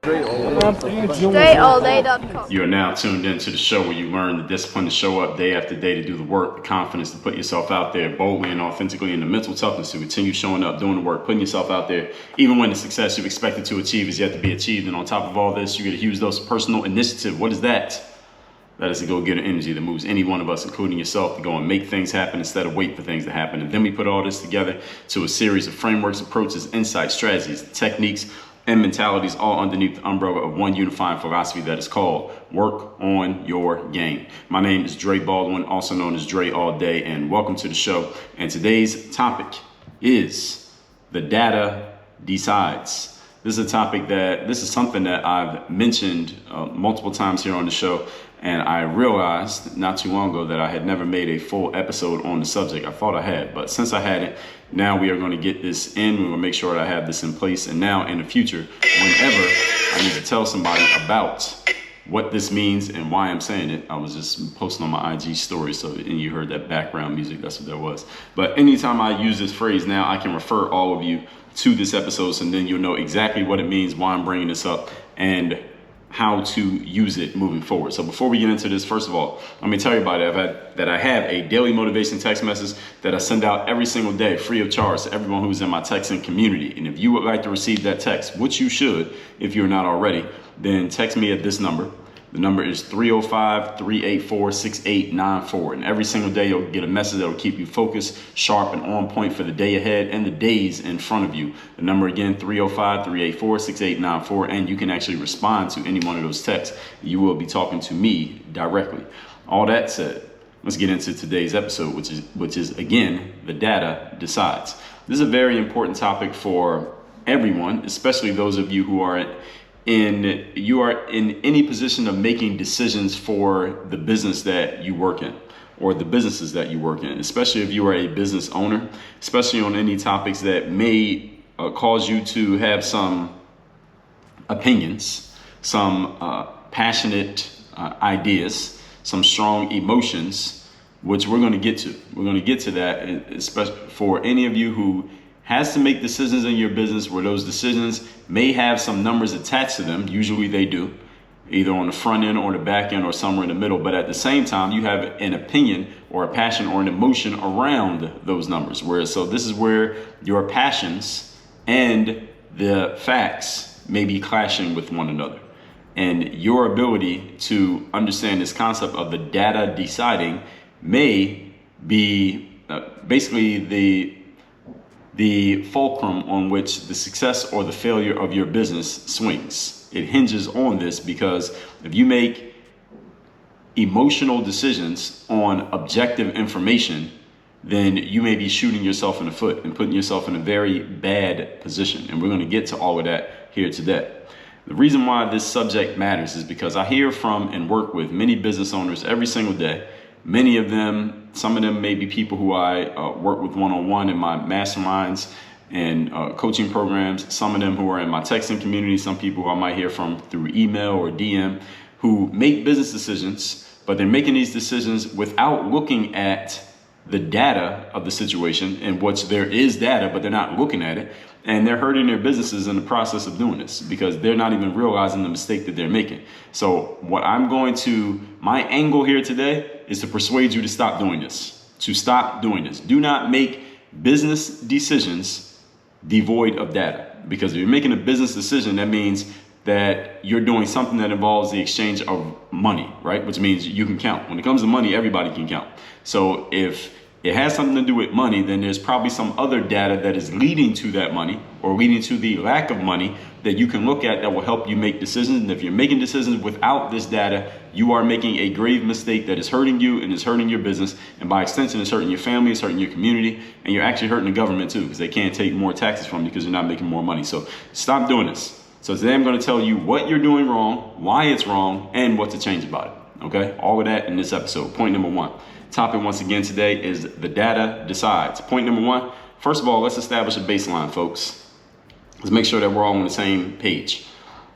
StrayAllDay.com. You are now tuned into the show where you learn the discipline to show up day after day, to do the work, the confidence to put yourself out there boldly and authentically, and the mental toughness to continue showing up, doing the work, putting yourself out there, even when the success you've expected to achieve is yet to be achieved. And on top of all this, you get a huge dose of personal initiative. What is that? That is a go-getter energy that moves any one of us, including yourself, to go and make things happen instead of wait for things to happen. And then we put all this together to a series of frameworks, approaches, insights, strategies, techniques, and mentalities, all underneath the umbrella of one unifying philosophy that is called work on your game. My name is Dre Baldwin, also known as Dre All Day, and welcome to the show. And today's topic is the data decides. This is something that I've mentioned multiple times here on the show. And I realized not too long ago that I had never made a full episode on the subject. I thought I had, but since I hadn't, now we are going to get this in. We're going to make sure that I have this in place. And now in the future, whenever I need to tell somebody about what this means and why I'm saying it, I was just posting on my IG story. And you heard that background music. That's what that was. But anytime I use this phrase now, I can refer all of you to this episode. So then you'll know exactly what it means, why I'm bringing this up, and how to use it moving forward. So before we get into this, first of all, let me tell everybody that I have a daily motivation text message that I send out every single day, free of charge, to everyone who's in my texting community. And if you would like to receive that text, which you should if you're not already, then text me at this number. The number is 305-384-6894. And every single day you'll get a message that will keep you focused, sharp, and on point for the day ahead and the days in front of you. The number again, 305-384-6894. And you can actually respond to any one of those texts. You will be talking to me directly. All that said, let's get into today's episode, which is again, the data decides. This is a very important topic for everyone, especially those of you who are in any position of making decisions for the business that you work in or the businesses that you work in, especially if you are a business owner, especially on any topics that may cause you to have some opinions, some passionate ideas, some strong emotions, which we're going to get to. We're going to get to that, especially for any of you who has to make decisions in your business where those decisions may have some numbers attached to them. Usually they do, either on the front end or the back end or somewhere in the middle. But at the same time, you have an opinion or a passion or an emotion around those numbers. So this is where your passions and the facts may be clashing with one another. And your ability to understand this concept of the data deciding may be basically the fulcrum on which the success or the failure of your business swings. It hinges on this, because if you make emotional decisions on objective information, then you may be shooting yourself in the foot and putting yourself in a very bad position. And we're going to get to all of that here today. The reason why this subject matters is because I hear from and work with many business owners every single day. Many of them, some of them may be people who I work with one-on-one in my masterminds and coaching programs. Some of them who are in my texting community, some people who I might hear from through email or DM, who make business decisions, but they're making these decisions without looking at the data of the situation, in which there is data, but they're not looking at it. And they're hurting their businesses in the process of doing this because they're not even realizing the mistake that they're making. So my angle here today is to persuade you to stop doing this, Do not make business decisions devoid of data, because if you're making a business decision, that means that you're doing something that involves the exchange of money, right? Which means you can count. When it comes to money, everybody can count. So if it has something to do with money, then there's probably some other data that is leading to that money or leading to the lack of money that you can look at that will help you make decisions. And if you're making decisions without this data, you are making a grave mistake that is hurting you and is hurting your business. And by extension, it's hurting your family, it's hurting your community, and you're actually hurting the government too, because they can't take more taxes from you because you're not making more money. So stop doing this. So today I'm going to tell you what you're doing wrong, why it's wrong, and what to change about it. Okay? All of that in this episode. Point number one. Topic once again today is the data decides. Point number one, first of all, let's establish a baseline, folks. Let's make sure that we're all on the same page.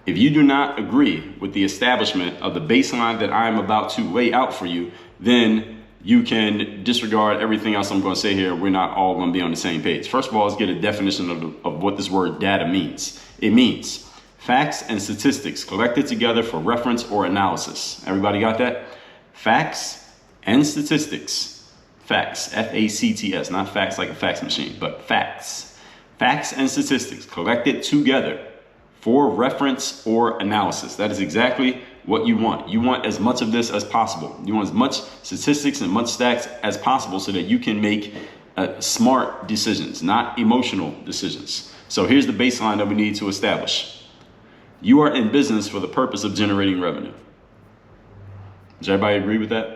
If you do not agree with the establishment of the baseline that I'm about to lay out for you, then you can disregard everything else I'm going to say here. We're not all going to be on the same page. First of all, let's get a definition of what this word data means. It means Facts and statistics collected together for reference or analysis. Everybody got that? Facts and statistics. Facts, F-A-C-T-S, not facts like a fax machine, but facts. Facts and statistics collected together for reference or analysis. That is exactly what you want. You want as much of this as possible. You want as much statistics and much stats as possible so that you can make smart decisions, not emotional decisions. So here's the baseline that we need to establish. You are in business for the purpose of generating revenue. Does everybody agree with that?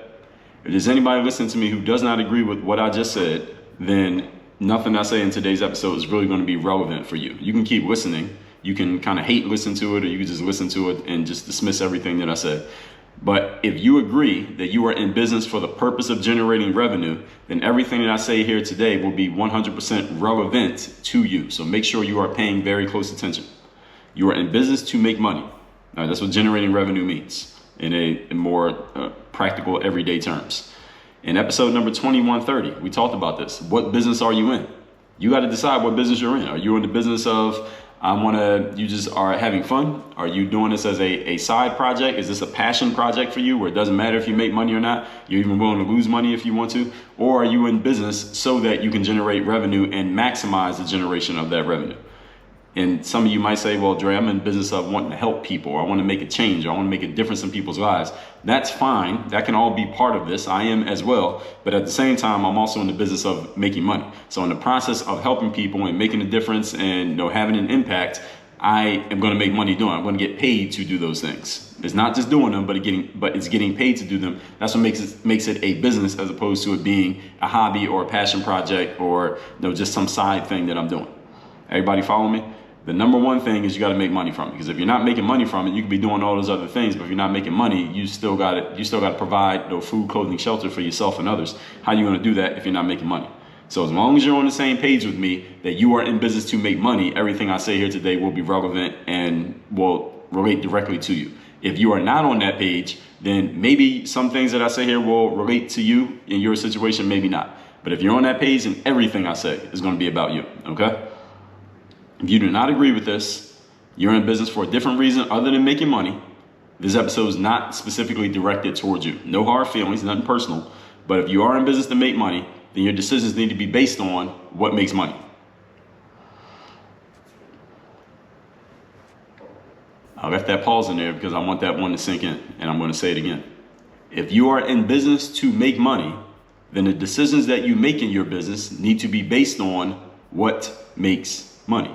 If there's anybody listening to me who does not agree with what I just said, then nothing I say in today's episode is really going to be relevant for you. You can keep listening. You can kind of hate listen to it, or you can just listen to it and just dismiss everything that I said. But if you agree that you are in business for the purpose of generating revenue, then everything that I say here today will be 100% relevant to you. So make sure you are paying very close attention. You are in business to make money. That's what generating revenue means in more practical, everyday terms. In episode number 2130, we talked about this. What business are you in? You got to decide what business you're in. Are you in the business of you just are having fun? Are you doing this as a side project? Is this a passion project for you where it doesn't matter if you make money or not? You're even willing to lose money if you want to? Or are you in business so that you can generate revenue and maximize the generation of that revenue? And some of you might say, well, Dre, I'm in business of wanting to help people. I want to make a change. I want to make a difference in people's lives. That's fine. That can all be part of this. I am as well. But at the same time, I'm also in the business of making money. So in the process of helping people and making a difference and having an impact, I am going to make money doing it. I'm going to get paid to do those things. It's not just doing them, but it's getting paid to do them. That's what makes it a business as opposed to it being a hobby or a passion project or just some side thing that I'm doing. Everybody follow me? The number one thing is you got to make money from it, because if you're not making money from it, you can be doing all those other things. But if you're not making money, you still got to provide food, clothing, shelter for yourself and others. How are you going to do that if you're not making money? So as long as you're on the same page with me that you are in business to make money, everything I say here today will be relevant and will relate directly to you. If you are not on that page, then maybe some things that I say here will relate to you in your situation, maybe not. But if you're on that page, then everything I say is going to be about you, okay? If you do not agree with this, you're in business for a different reason other than making money. This episode is not specifically directed towards you. No hard feelings, nothing personal. But if you are in business to make money, then your decisions need to be based on what makes money. I left that pause in there because I want that one to sink in, and I'm going to say it again. If you are in business to make money, then the decisions that you make in your business need to be based on what makes money.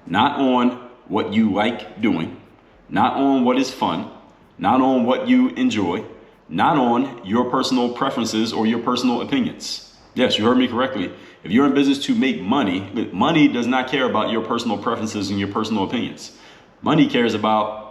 Not on what you like doing, not on what is fun, not on what you enjoy, not on your personal preferences or your personal opinions. Yes, you heard me correctly. If you're in business to make money, money does not care about your personal preferences and your personal opinions. Money cares about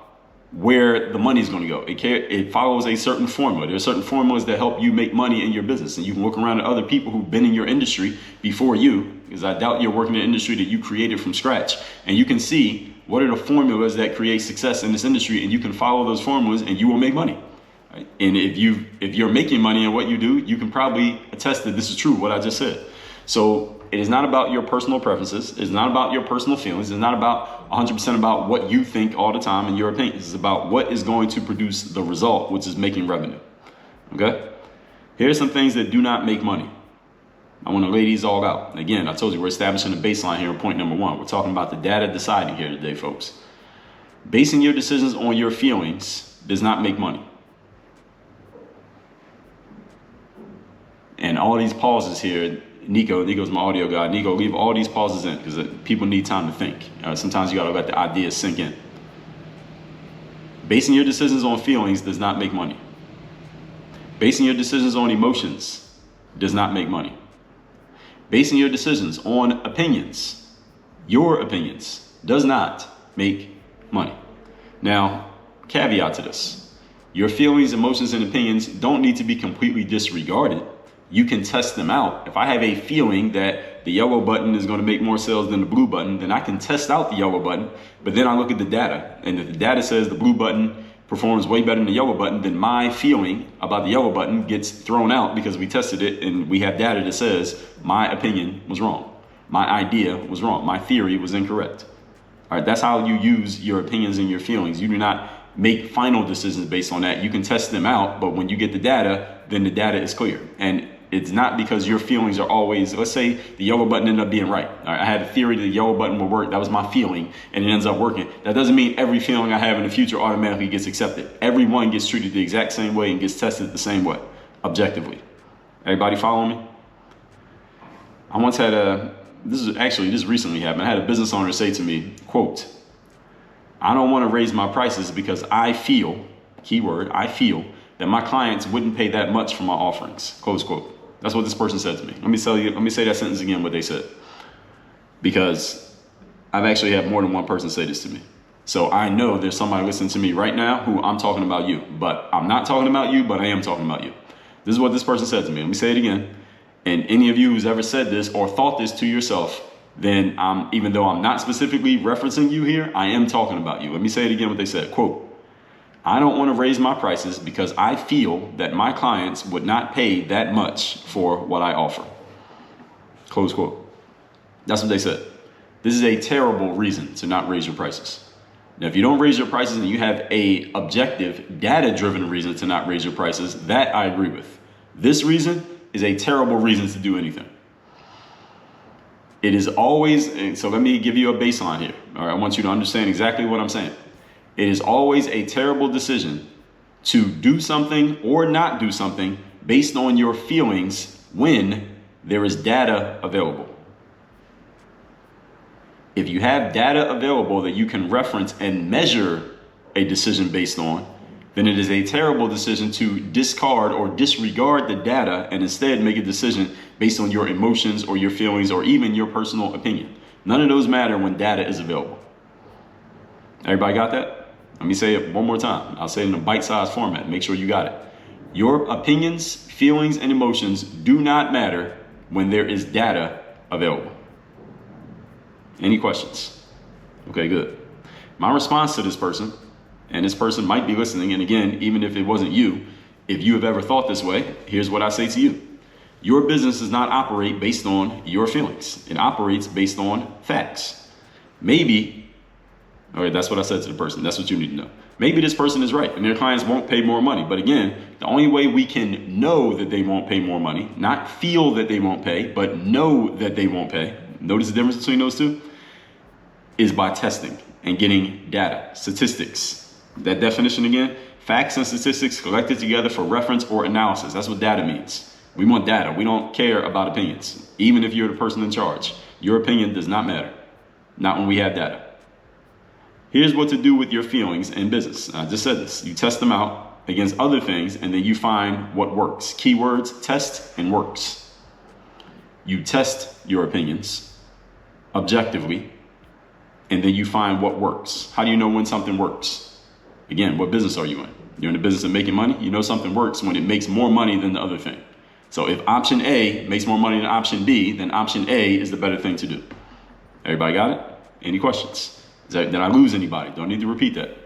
where the money is going to go. It follows a certain formula. There are certain formulas that help you make money in your business. And you can look around at other people who've been in your industry before you, because I doubt you're working in an industry that you created from scratch. And you can see what are the formulas that create success in this industry, and you can follow those formulas and you will make money. Right? And if you're making money in what you do, you can probably attest that this is true, what I just said. So it is not about your personal preferences. It's not about your personal feelings. It's not about 100% about what you think all the time and your opinions. It's about what is going to produce the result, which is making revenue. Okay? Here's some things that do not make money. I want to lay these all out. Again, I told you we're establishing a baseline here in point number one. We're talking about the data deciding here today, folks. Basing your decisions on your feelings does not make money. And all these pauses here, Nico's my audio guy. Nico, leave all these pauses in because people need time to think. Sometimes you got to let the ideas sink in. Basing your decisions on feelings does not make money. Basing your decisions on emotions does not make money. Basing your decisions on opinions, your opinions, does not make money. Now, caveat to this. Your feelings, emotions, and opinions don't need to be completely disregarded. You can test them out. If I have a feeling that the yellow button is going to make more sales than the blue button, then I can test out the yellow button, but then I look at the data. And if the data says the blue button performs way better than the yellow button, then my feeling about the yellow button gets thrown out because we tested it and we have data that says my opinion was wrong. My idea was wrong. My theory was incorrect. All right, that's how you use your opinions and your feelings. You do not make final decisions based on that. You can test them out, but when you get the data, then the data is clear. And it's not because your feelings are always, let's say the yellow button ended up being right. All right, I had a theory that the yellow button will work. That was my feeling, and it ends up working. That doesn't mean every feeling I have in the future automatically gets accepted. Everyone gets treated the exact same way and gets tested the same way, objectively. Everybody follow me? I once had this recently happened. I had a business owner say to me, quote, "I don't want to raise my prices because I feel," keyword, "I feel that my clients wouldn't pay that much for my offerings," close quote. That's what this person said to me. Let me say that sentence again, what they said. Because I've actually had more than one person say this to me. So I know there's somebody listening to me right now who I'm talking about you, but I'm not talking about you, but I am talking about you. This is what this person said to me. Let me say it again. And any of you who's ever said this or thought this to yourself, then even though I'm not specifically referencing you here, I am talking about you. Let me say it again what they said. Quote, "I don't want to raise my prices because I feel that my clients would not pay that much for what I offer." Close quote. That's what they said. This is a terrible reason to not raise your prices. Now, if you don't raise your prices and you have a objective, data-driven reason to not raise your prices, that I agree with. This reason is a terrible reason to do anything. It is always, so let me give you a baseline here. All right, I want you to understand exactly what I'm saying. It is always a terrible decision to do something or not do something based on your feelings when there is data available. If you have data available that you can reference and measure a decision based on, then it is a terrible decision to discard or disregard the data and instead make a decision based on your emotions or your feelings or even your personal opinion. None of those matter when data is available. Everybody got that? Let me say it one more time. I'll say it in a bite-sized format. Make sure you got it. Your opinions, feelings, and emotions do not matter when there is data available. Any questions? Okay, good. My response to this person, and this person might be listening, and again, even if it wasn't you, if you have ever thought this way, here's what I say to you. Your business does not operate based on your feelings. It operates based on facts. Maybe, all right, that's what I said to the person. That's what you need to know. Maybe this person is right and their clients won't pay more money. But again, the only way we can know that they won't pay more money, not feel that they won't pay, but know that they won't pay, notice the difference between those two, is by testing and getting data, statistics. That definition again, facts and statistics collected together for reference or analysis. That's what data means. We want data. We don't care about opinions. Even if you're the person in charge, your opinion does not matter. Not when we have data. Here's what to do with your feelings in business. I just said this. You test them out against other things and then you find what works. Keywords, test and works. You test your opinions objectively and then you find what works. How do you know when something works? Again, what business are you in? You're in the business of making money. You know something works when it makes more money than the other thing. So if option A makes more money than option B, then option A is the better thing to do. Everybody got it? Any questions? Did I lose anybody? Don't need to repeat that.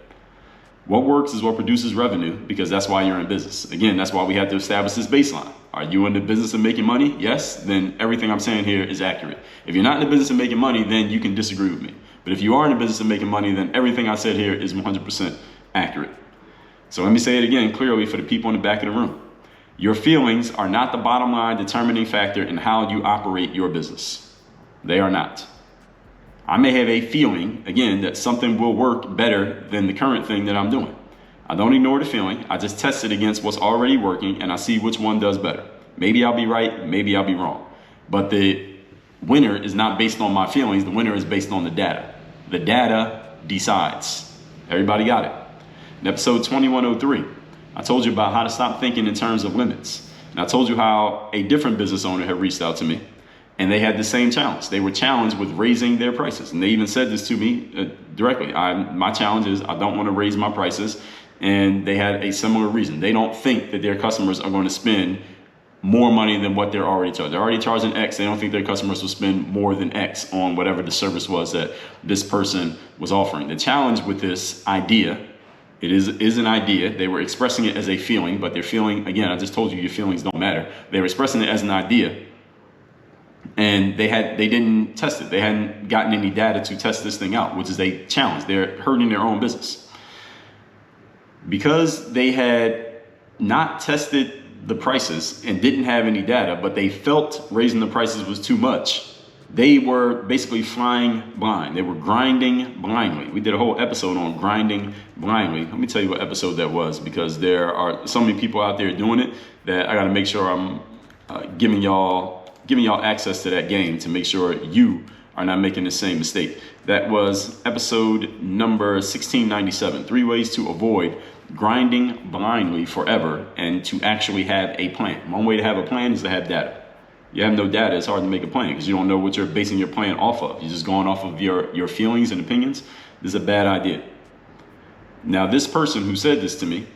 What works is what produces revenue because that's why you're in business. Again, that's why we have to establish this baseline. Are you in the business of making money? Yes, then everything I'm saying here is accurate. If you're not in the business of making money, then you can disagree with me. But if you are in the business of making money, then everything I said here is 100% accurate. So let me say it again clearly for the people in the back of the room. Your feelings are not the bottom line determining factor in how you operate your business. They are not. I may have a feeling, again, that something will work better than the current thing that I'm doing. I don't ignore the feeling. I just test it against what's already working and I see which one does better. Maybe I'll be right, maybe I'll be wrong. But the winner is not based on my feelings. The winner is based on the data. The data decides. Everybody got it? In episode 2103, I told you about how to stop thinking in terms of limits. And I told you how a different business owner had reached out to me and they had the same challenge. They were challenged with raising their prices. And they even said this to me directly. My challenge is I don't want to raise my prices. And they had a similar reason. They don't think that their customers are going to spend more money than what they're already charging. They're already charging X. They don't think their customers will spend more than X on whatever the service was that this person was offering. The challenge with this idea, it is an idea. They were expressing it as a feeling, but their feeling, again, I just told you your feelings don't matter. They were expressing it as an idea. And they didn't test it. They hadn't gotten any data to test this thing out, which is a challenge. They're hurting their own business. Because they had not tested the prices and didn't have any data, but they felt raising the prices was too much, they were basically flying blind. They were grinding blindly. We did a whole episode on grinding blindly. Let me tell you what episode that was, because there are so many people out there doing it that I got to make sure I'm giving y'all access to that game to make sure you are not making the same mistake. That was episode number 1697, 3 ways to avoid grinding blindly forever and to actually have a plan. One way to have a plan is to have data. You have no data, it's hard to make a plan because you don't know what you're basing your plan off of. You're just going off of your feelings and opinions. This is a bad idea. Now, this person who said this to me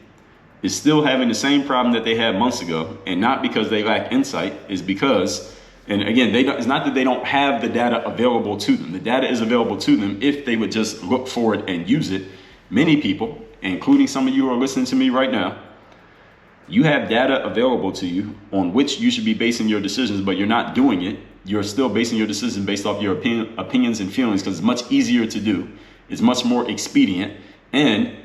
is still having the same problem that they had months ago, and not because they lack insight, is because, and again, it's not that they don't have the data available to them. The data is available to them if they would just look for it and use it. Many people, including some of you who are listening to me right now, you have data available to you on which you should be basing your decisions, but you're not doing it. You're still basing your decisions based off your opinions and feelings because it's much easier to do. It's much more expedient. And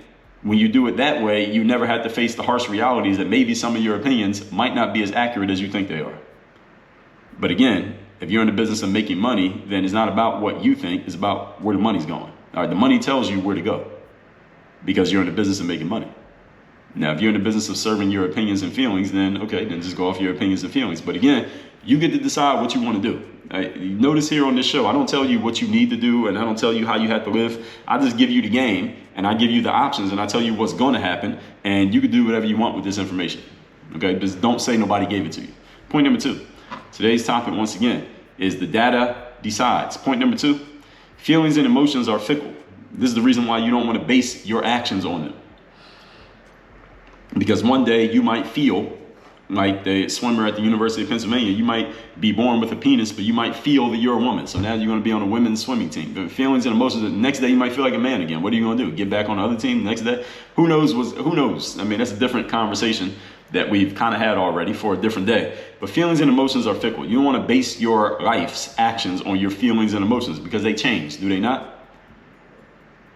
when you do it that way, you never have to face the harsh realities that maybe some of your opinions might not be as accurate as you think they are. But again, if you're in the business of making money, then it's not about what you think, it's about where the money's going. All right, the money tells you where to go because you're in the business of making money. Now, if you're in the business of serving your opinions and feelings, then okay, then just go off your opinions and feelings. But again, you get to decide what you want to do. Right? You notice here on this show, I don't tell you what you need to do and I don't tell you how you have to live. I just give you the game and I give you the options and I tell you what's going to happen and you can do whatever you want with this information. Okay, just don't say nobody gave it to you. Point number 2. Today's topic, once again, is the data decides. Point number 2, feelings and emotions are fickle. This is the reason why you don't want to base your actions on them. Because one day you might feel like the swimmer at the University of Pennsylvania. You might be born with a penis, but you might feel that you're a woman. So now you're going to be on a women's swimming team. But feelings and emotions, the next day you might feel like a man again. What are you going to do? Get back on the other team the next day? Who knows? Who knows? I mean, that's a different conversation that we've kind of had already for a different day. But feelings and emotions are fickle. You don't want to base your life's actions on your feelings and emotions because they change, do they not?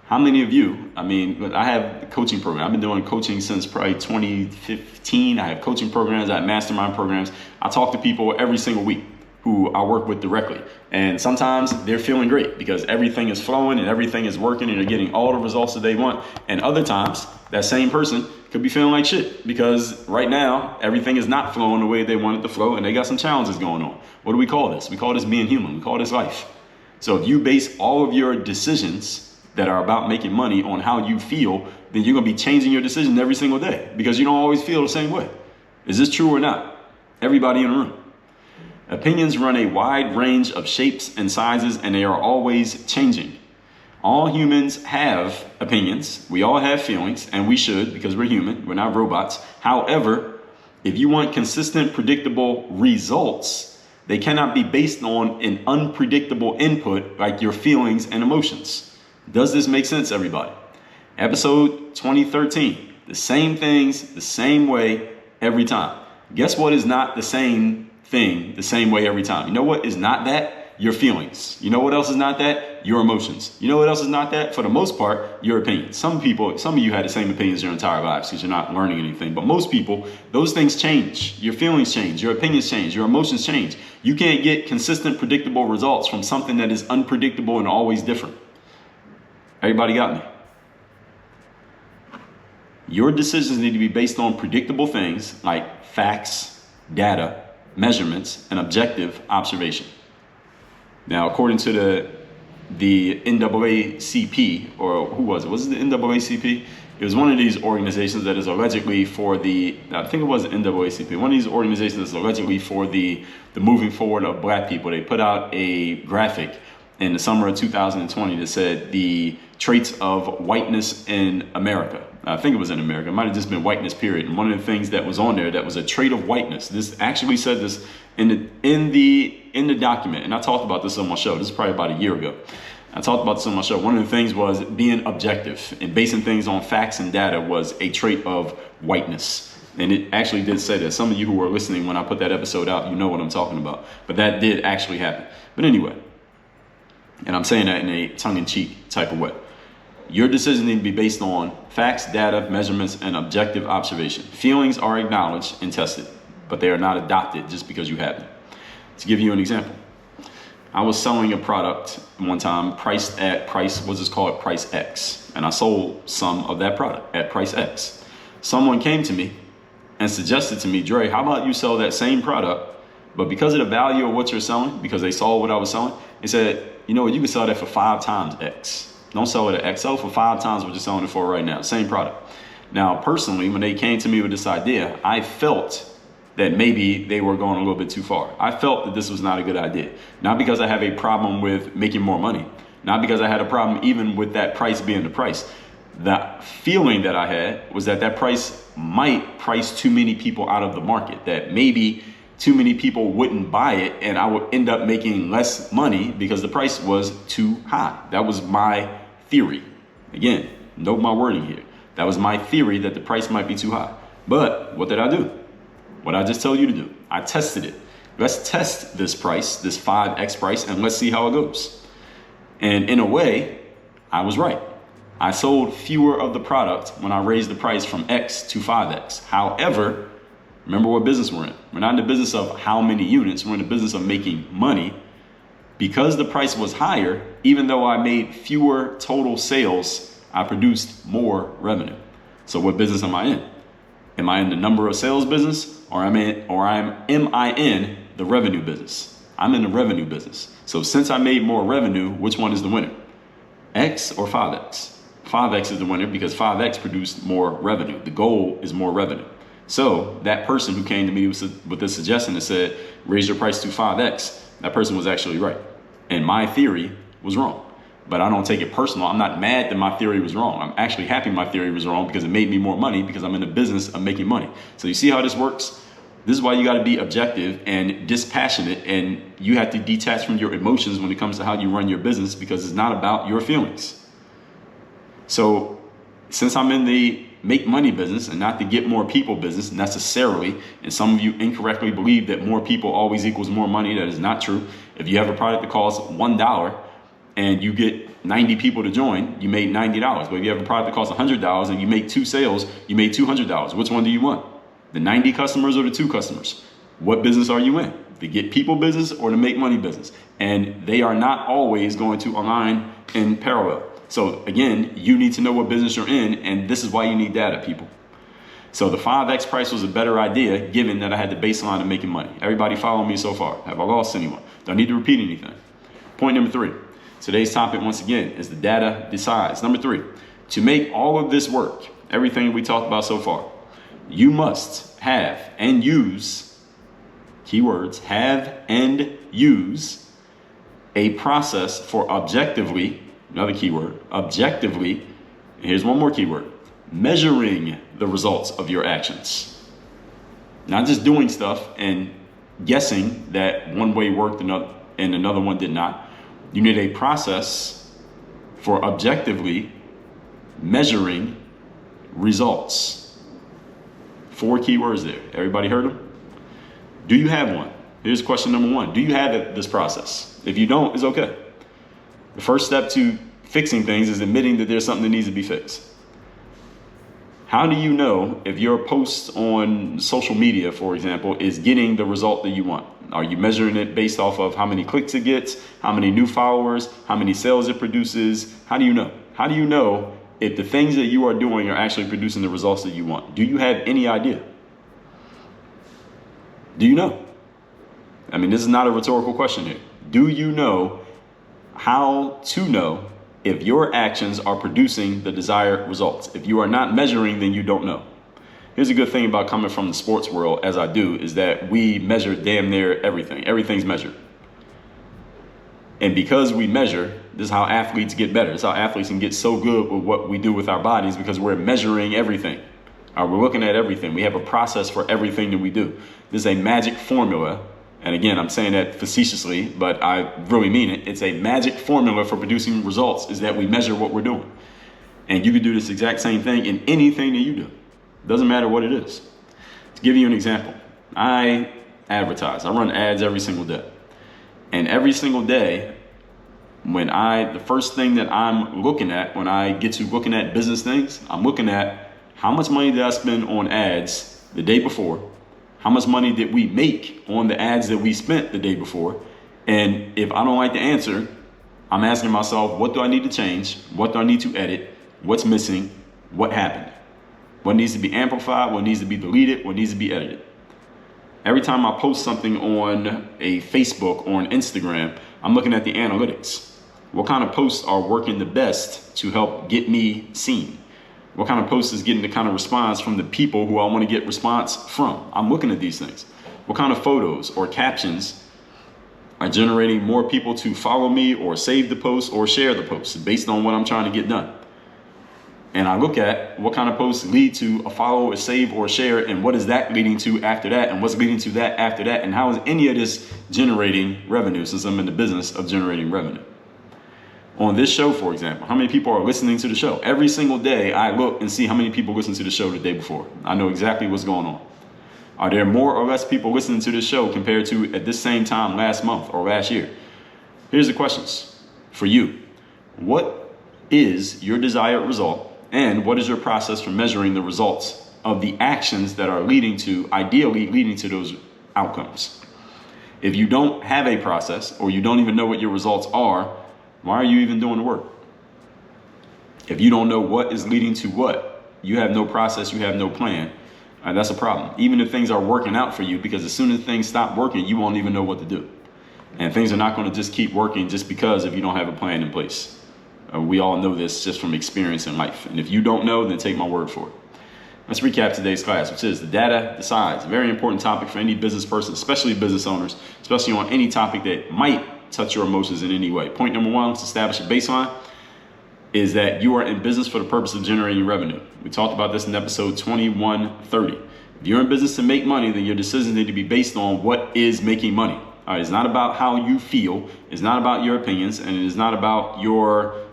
How many of you, I mean, I have a coaching program. I've been doing coaching since probably 2015. I have coaching programs, I have mastermind programs. I talk to people every single week who I work with directly. And sometimes they're feeling great because everything is flowing and everything is working and they're getting all the results that they want. And other times, that same person could be feeling like shit because right now, everything is not flowing the way they want it to flow and they got some challenges going on. What do we call this? We call this being human. We call this life. So if you base all of your decisions that are about making money on how you feel, then you're going to be changing your decisions every single day because you don't always feel the same way. Is this true or not? Everybody in the room. Opinions run a wide range of shapes and sizes and they are always changing. All humans have opinions. We all have feelings and we should because we're human. We're not robots. However, if you want consistent, predictable results, they cannot be based on an unpredictable input like your feelings and emotions. Does this make sense, everybody? Episode 2013, the same things, the same way every time. Guess what is not the same thing the same way every time? You know what is not that? Your feelings. You know what else is not that? Your emotions. You know what else is not that? For the most part, your opinions. Some of you had the same opinions your entire lives because you're not learning anything. But most people, those things change. Your feelings change. Your opinions change. Your emotions change. You can't get consistent, predictable results from something that is unpredictable and always different. Everybody got me? Your decisions need to be based on predictable things like facts, data, measurements, and objective observation. Now, according to the NAACP, or who was it? Was it the NAACP? It was one of these organizations that is allegedly for I think it was the NAACP, one of these organizations that's allegedly for the moving forward of black people. They put out a graphic in the summer of 2020 that said the traits of whiteness in America. I think it was in America. It might have just been whiteness, period. And one of the things that was on there that was a trait of whiteness. This actually said this in the document. And I talked about this on my show. This is probably about a year ago. I talked about this on my show. One of the things was being objective and basing things on facts and data was a trait of whiteness. And it actually did say that. Some of you who were listening when I put that episode out, you know what I'm talking about. But that did actually happen. But anyway, and I'm saying that in a tongue-in-cheek type of way. Your decision need to be based on facts, data, measurements, and objective observation. Feelings are acknowledged and tested, but they are not adopted just because you have them. To give you an example, I was selling a product one time priced at price X, and I sold some of that product at price X. Someone came to me and suggested to me, Dre, how about you sell that same product, but because of the value of what you're selling, because they saw what I was selling, they said, you know what, you can sell that for 5 times X. Don't sell it at X, sell it for 5 times what you're selling it for right now, same product. Now, personally, when they came to me with this idea, I felt that maybe they were going a little bit too far. I felt that this was not a good idea. Not because I have a problem with making more money, not because I had a problem even with that price being the price. The feeling that I had was that that price might price too many people out of the market, that maybe too many people wouldn't buy it and I would end up making less money because the price was too high. That was my theory. Again, note my wording here. That was my theory that the price might be too high. But what did I do? What I just told you to do. I tested it. Let's test this price, this 5X price, and let's see how it goes. And in a way, I was right. I sold fewer of the product when I raised the price from X to 5X. However, remember what business we're in. We're not in the business of how many units. We're in the business of making money. Because the price was higher, even though I made fewer total sales, I produced more revenue. So what business am I in? Am I in the number of sales business, or am I in the revenue business? I'm in the revenue business. So since I made more revenue, which one is the winner? X or 5X? 5X is the winner because 5X produced more revenue. The goal is more revenue. So that person who came to me with this suggestion that said, raise your price to 5X, that person was actually right. And my theory was wrong. But I don't take it personal. I'm not mad that my theory was wrong. I'm actually happy my theory was wrong because it made me more money because I'm in the business of making money. So you see how this works? This is why you got to be objective and dispassionate, and you have to detach from your emotions when it comes to how you run your business because it's not about your feelings. So since I'm in the make money business and not to get more people business necessarily, and some of you incorrectly believe that more people always equals more money, that is not true. If you have a product that costs $1 and you get 90 people to join, you made $90. But if you have a product that costs $100 and you make 2 sales, you made $200. Which one do you want? The 90 customers or the 2 customers? What business are you in? The get people business or the make money business? And they are not always going to align in parallel. So again, you need to know what business you're in, and this is why you need data, people. So the 5X price was a better idea given that I had the baseline of making money. Everybody follow me so far? Have I lost anyone? Don't need to repeat anything. Point number 3. Today's topic, once again, is the data decides. Number 3, to make all of this work, everything we talked about so far, you must have and use, keywords, have and use a process for objectively, another keyword, objectively, and here's one more keyword, measuring the results of your actions. Not just doing stuff and guessing that one way worked and another one did not. You need a process for objectively measuring results. 4 keywords there. Everybody heard them? Do you have one? Here's question number 1. Do you have this process? If you don't, it's okay. The first step to fixing things is admitting that there's something that needs to be fixed. How do you know if your post on social media, for example, is getting the result that you want? Are you measuring it based off of how many clicks it gets, how many new followers, how many sales it produces? How do you know? How do you know if the things that you are doing are actually producing the results that you want? Do you have any idea? Do you know? I mean, this is not a rhetorical question here. Do you know how to know if your actions are producing the desired results? If you are not measuring, then you don't know. Here's a good thing about coming from the sports world, as I do, is that we measure damn near everything. Everything's measured. And because we measure, this is how athletes get better. This is how athletes can get so good with what we do with our bodies, because we're measuring everything. We're looking at everything. We have a process for everything that we do. This is a magic formula. And again, I'm saying that facetiously, but I really mean it. It's a magic formula for producing results, is that we measure what we're doing. And you can do this exact same thing in anything that you do. Doesn't matter what it is. give you an example, I advertise. I run ads every single day. And every single day, the first thing that I'm looking at when I get to looking at business things, I'm looking at how much money did I spend on ads the day before? How much money did we make on the ads that we spent the day before? And if I don't like the answer, I'm asking myself, what do I need to change? What do I need to edit? What's missing? What happened? What needs to be amplified? What needs to be deleted? What needs to be edited? Every time I post something on a Facebook or an Instagram, I'm looking at the analytics. What kind of posts are working the best to help get me seen? What kind of post is getting the kind of response from the people who I want to get response from? I'm looking at these things. What kind of photos or captions are generating more people to follow me or save the post or share the post based on what I'm trying to get done? And I look at what kind of posts lead to a follow, a save, or a share, and what is that leading to after that, and what's leading to that after that, and how is any of this generating revenue, since I'm in the business of generating revenue. On this show, for example, how many people are listening to the show? Every single day, I look and see how many people listen to the show the day before. I know exactly what's going on. Are there more or less people listening to this show compared to at this same time last month or last year? Here's the questions for you. What is your desired result? And what is your process for measuring the results of the actions that are ideally leading to those outcomes? If you don't have a process, or you don't even know what your results are, why are you even doing the work? If you don't know what is leading to what, you have no process, you have no plan, that's a problem. Even if things are working out for you, because as soon as things stop working, you won't even know what to do. And things are not going to just keep working just because if you don't have a plan in place. We all know this just from experience in life. And if you don't know, then take my word for it. Let's recap today's class, which is the data decides. A very important topic for any business person, especially business owners, especially on any topic that might touch your emotions in any way. Point number one, let's establish a baseline, is that you are in business for the purpose of generating revenue. We talked about this in episode 2130. If you're in business to make money, then your decisions need to be based on what is making money. All right, it's not about how you feel. It's not about your opinions, and it is not about your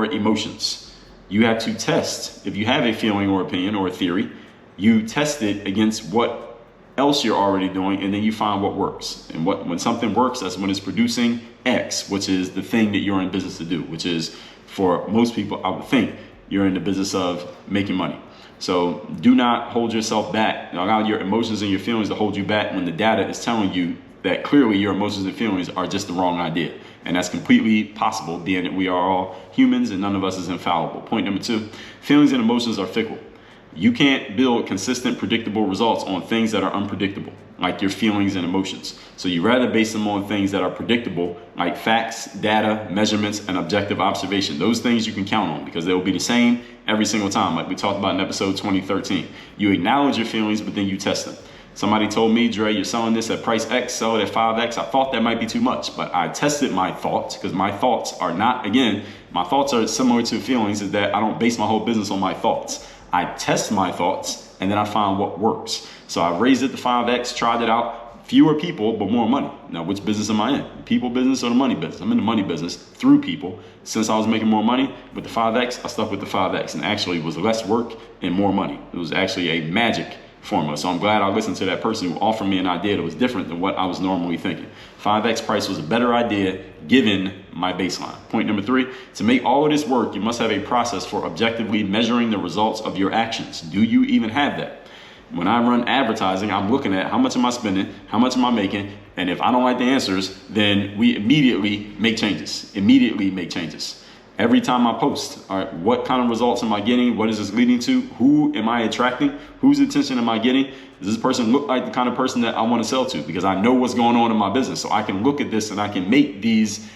emotions. You have to test. If you have a feeling or opinion or a theory, you test it against what else you're already doing, and then you find what works. And when something works, that's when it's producing X, which is the thing that you're in business to do, which is, for most people, I would think, you're in the business of making money. So do not hold yourself back. Allow your emotions and your feelings to hold you back when the data is telling you that clearly your emotions and feelings are just the wrong idea. And that's completely possible, being that we are all humans and none of us is infallible. Point number two, feelings and emotions are fickle. You can't build consistent, predictable results on things that are unpredictable, like your feelings and emotions. So you rather base them on things that are predictable, like facts, data, measurements, and objective observation. Those things you can count on because they will be the same every single time, like we talked about in episode 2013. You acknowledge your feelings, but then you test them. Somebody told me, Dre, you're selling this at price X, sell it at 5X. I thought that might be too much, but I tested my thoughts, because my thoughts are not, again, my thoughts are similar to feelings, is that I don't base my whole business on my thoughts. I test my thoughts, and then I find what works. So I raised it to 5X, tried it out. Fewer people, but more money. Now, which business am I in? People business or the money business? I'm in the money business through people. Since I was making more money with the 5X, I stuck with the 5X, and actually it was less work and more money. It was actually a magic formula. So I'm glad I listened to that person who offered me an idea that was different than what I was normally thinking. 5X price was a better idea given my baseline. Point number three, to make all of this work, you must have a process for objectively measuring the results of your actions. Do you even have that? When I run advertising, I'm looking at how much am I spending, how much am I making, and if I don't like the answers, then we immediately make changes. Every time I post, all right, what kind of results am I getting? What is this leading to? Who am I attracting? Whose attention am I getting? Does this person look like the kind of person that I want to sell to? Because I know what's going on in my business. So I can look at this and I can make these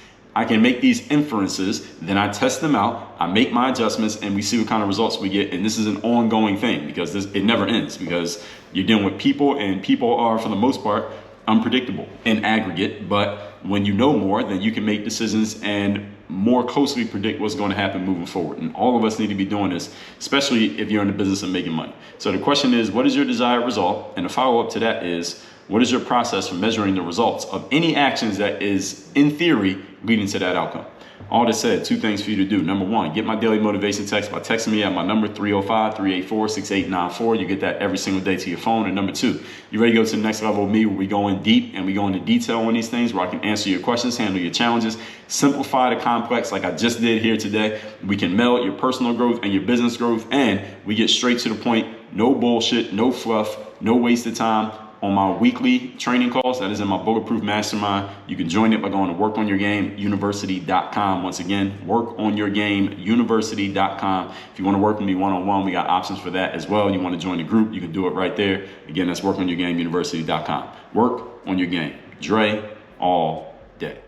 inferences. Then I test them out. I make my adjustments and we see what kind of results we get. And this is an ongoing thing because it never ends, because you're dealing with people, and people are, for the most part, unpredictable in aggregate. But when you know more, then you can make decisions and more closely predict what's going to happen moving forward. And all of us need to be doing this, especially if you're in the business of making money. So the question is, what is your desired result? And the follow-up to that is, what is your process for measuring the results of any actions that is, in theory, leading to that outcome? All that said, 2 things for you to do. Number 1, get my daily motivation text by texting me at my number 305-384-6894. You get that every single day to your phone. And number 2, you ready to go to the next level with me where we go in deep and we go into detail on these things, where I can answer your questions, handle your challenges, simplify the complex like I just did here today. We can meld your personal growth and your business growth, and we get straight to the point. No bullshit, no fluff, no wasted time. On my weekly training calls, that is in my Bulletproof Mastermind. You can join it by going to workonyourgameuniversity.com. Once again, workonyourgameuniversity.com. If you want to work with me one-on-one, we got options for that as well. You want to join the group, you can do it right there. Again, that's workonyourgameuniversity.com. Work on your game. Dre all day.